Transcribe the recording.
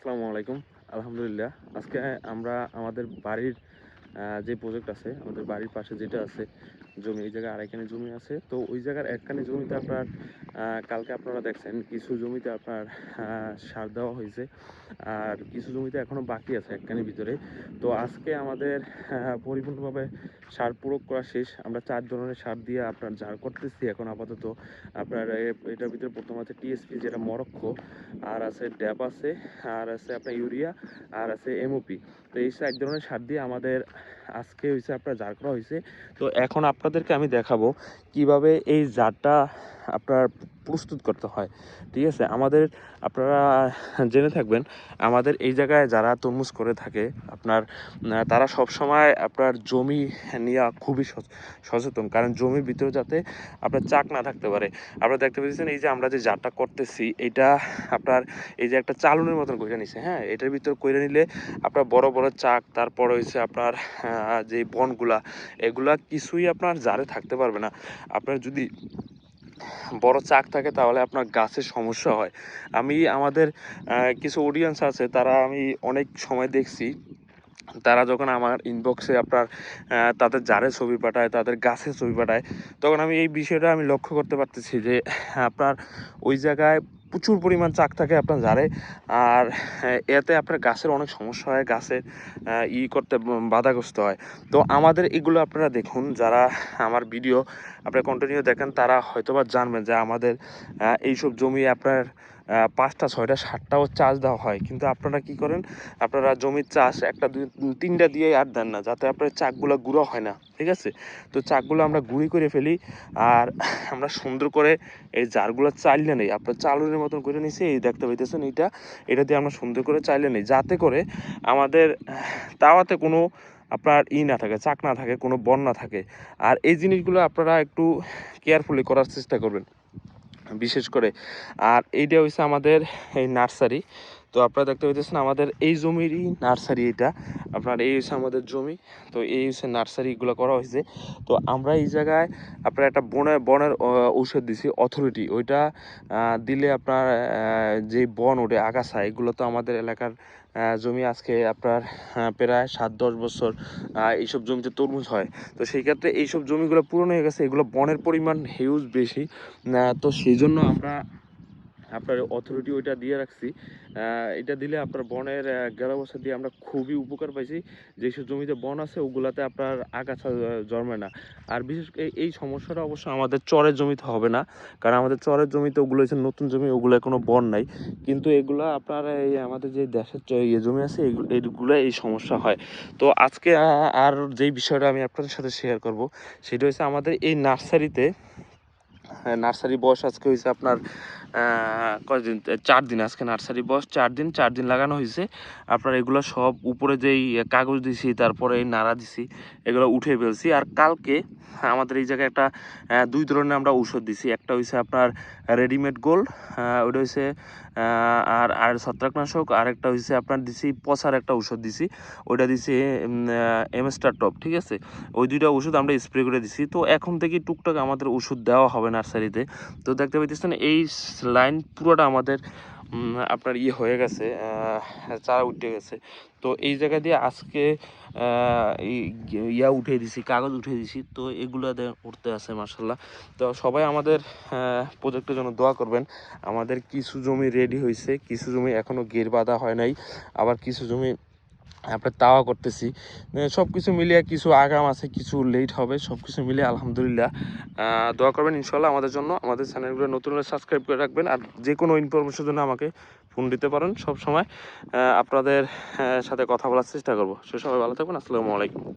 আসসালামু আলাইকুম। আলহামদুলিল্লাহ। আজকে আমরা আমাদের বাড়ির যে প্রজেক্ট আছে, আমাদের বাড়ির পাশে যেটা আছে জমি, এই জায়গায় আড়াইখানি জমি আছে। তো ওই জায়গার একখানি জমিতে আপনার কালকে আপনারা দেখছেন কিছু জমিতে আপনার সার দেওয়া হয়েছে। আর কিছু জমিতে এখনো বাকি আছে একখানির ভিতরে। তো আজকে আমাদের পরিপূর্ণভাবে সার প্রয়োগ করা শেষ। আমরা ৪ ধরনের সার দিয়ে আপনার জার করতেছি এখন আপাতত। আপনার এটার ভিতরে প্রথম আছে টিএসপি যেটা মরক্কো, আর আছে ড্যাপ আছে, আর আছে আপনার ইউরিয়া, আর আছে এমওপি। তো এই ৪ ধরনের সার দিয়ে আমাদের আজকে হয়েছে আপনার জার করা হয়েছে। তো এখন আপনাদেরকে আমি দেখাবো কিভাবে এই জারটা আপনার প্রস্তুত করতে হয়। ঠিক আছে, আমাদের আপনারা জেনে থাকবেন আমাদের এই জায়গায় যারা তরমুজ করে থাকে আপনার তারা সব সময় আপনার জমি নিয়ে খুবই সচেতন, কারণ জমির ভিতরে যাতে আপনার চাক না থাকতে পারে। আপনারা দেখতে পেয়েছেন এই যে আমরা যে জারটা করতেছি এটা আপনার এই যে একটা চালনের মতন কইরা নিছে, হ্যাঁ, এটার ভিতর কইরা নিলে আপনার বড় বড় চাক, তারপর হয়েছে আপনার যে বনগুলা, এগুলা কিছুই আপনার জারে থাকতে পারবে না। আপনার যদি বড় চাক থাকে তাহলে আপনার গাছের সমস্যা হয়। আমি আমাদের কিছু অডিয়েন্স আছে, তারা আমি অনেক সময় দেখছি তারা যখন আমার ইনবক্সে আপনার তাদের জারের ছবি পাঠায়, তাদের গাছের ছবি পাঠায়, তখন আমি এই বিষয়টা আমি লক্ষ্য করতে পারতেছি যে আপনার ওই জায়গায় প্রচুর পরিমাণ চাক থাকে আপনার জারে। আর এতে আপনার গাছের অনেক সমস্যা হয়, গাছের করতে বাধাগ্রস্ত হয়। তো আমাদের এগুলো আপনারা দেখুন, যারা আমার ভিডিও আপনারা কন্টিনিউ দেখেন তারা হয়তোবা জানবেন যে আমাদের এইসব জমি আপনার ৫টা ৬টা ৭টাও চাষ দেওয়া হয়, কিন্তু আপনারা কি করেন, আপনারা জমির চাষ ১টা ২ ৩টা দিয়ে আর দেন না, যাতে আপনার চাকগুলো গুঁড়ো হয় না। ঠিক আছে, তো চাকগুলো আমরা গুঁড়ি করে ফেলি, আর আমরা সুন্দর করে এই জারগুলো চাইলে নেই, আপনার চালুনের মতন করে নিছি, এই দেখতে পাইতেছেন এটা দিয়ে আমরা সুন্দর করে চাইলে নেই, যাতে করে আমাদের তাওয়াতে কোনো আপনার না থাকে, চাক না থাকে, কোনো বন না থাকে। আর এই জিনিসগুলো আপনারা একটু কেয়ারফুলি করার চেষ্টা করবেন বিশেষ করে। আর এইটা হচ্ছে আমাদের এই নার্সারি। তো আপনারা দেখতে পাইতেছেন আমাদের এই জমিরই নার্সারি এটা। আপনার এই হচ্ছে আমাদের জমি, তো এই হচ্ছে নার্সারিগুলো করা হয়েছে। তো আমরা এই জায়গায় আপনার একটা বনের ঔষধ দিছি অথরিটি, ওইটা দিলে আপনার যে বন ওঠে আগাছা, এগুলো তো আমাদের এলাকার জমি আজকে আপনার প্রায় ৭-১০ বছর এইসব জমিতে তরমুজ হয়। তো সেই ক্ষেত্রে এইসব জমিগুলো পুরনো হয়ে গেছে, এগুলো বনের পরিমাণ হিউজ বেশি। তো সেই জন্য আমরা আপনার অথরিটি ওইটা দিয়ে রাখছি। এটা দিলে আপনার বনের গেরাবস্থা দিয়ে আমরা খুবই উপকার পাইছি। যেসব জমিতে বন আছে ওগুলাতে আপনার আগাছা জন্মে না। আর বিশেষ করে এই সমস্যাটা অবশ্য আমাদের চরের জমিতে হবে না, কারণ আমাদের চরের জমিতে ওগুলো হচ্ছে নতুন জমি, ওগুলো কোনো বন নাই। কিন্তু এগুলা আপনার এই আমাদের যে দেশের জমি আছে এইগুলো এই সমস্যা হয়। তো আজকে আর যেই বিষয়টা আমি আপনাদের সাথে শেয়ার করব সেটা হচ্ছে আমাদের এই নার্সারিতে, নার্সারি বয়স আজকে হয়েছে আপনার কয়দিন, 4 দিন। আজকে নার্সারি বয়স 4 দিন লাগানো হয়েছে। আপনার এগুলো সব উপরে যেই কাগজ দিছি, তারপরে এই নাড়া দিছি, এগুলো উঠে ফেলছি। আর কালকে আমাদের এই জায়গায় একটা 2 ধরনের আমরা ঔষধ দিছি। একটা হয়েছে আপনার রেডিমেড গোল্ড, ওইটা হয়েছে আর ছত্রাকনাশক। আর একটা হয়েছে আপনার দিছি পচার একটা ঔষধ দিছি, ওইটা দিছি এমস্টার টপ। ঠিক আছে, ওই 2টা ওষুধ আমরা স্প্রে করে দিছি। তো এখন থেকে টুকটাক আমাদের ওষুধ দেওয়া হবে নার্সারিতে। তো দেখতে পাইতেছেন এই লাইন পুরোটা আমাদের আপনার হয়ে গেছে, চারা উঠে গেছে। তো এই জায়গা দিয়ে আজকে উঠিয়ে দিছি, কাগজ উঠিয়ে দিছি। তো এগুলো উঠতে আছে মার্শাল্লাহ। তো সবাই আমাদের প্রজেক্টের জন্য দোয়া করবেন। আমাদের কিছু জমি রেডি হয়েছে, কিছু জমি এখনও গের বাঁধা হয় নাই, আবার কিছু জমি আপনার তাওয়া করতেছি। সব কিছু মিলিয়ে কিছু আগাম আছে, কিছু লেট হবে, সব কিছু মিলিয়ে আলহামদুলিল্লাহ। দোয়া করবেন ইনশাল্লাহ আমাদের জন্য। আমাদের চ্যানেলগুলো নতুন হলে সাবস্ক্রাইব করে রাখবেন। আর যে কোনো ইনফরমেশনের জন্য আমাকে ফোন দিতে পারেন, সব সময় আপনাদের সাথে কথা বলার চেষ্টা করবো। সে সবাই ভালো থাকবেন। আসসালামু আলাইকুম।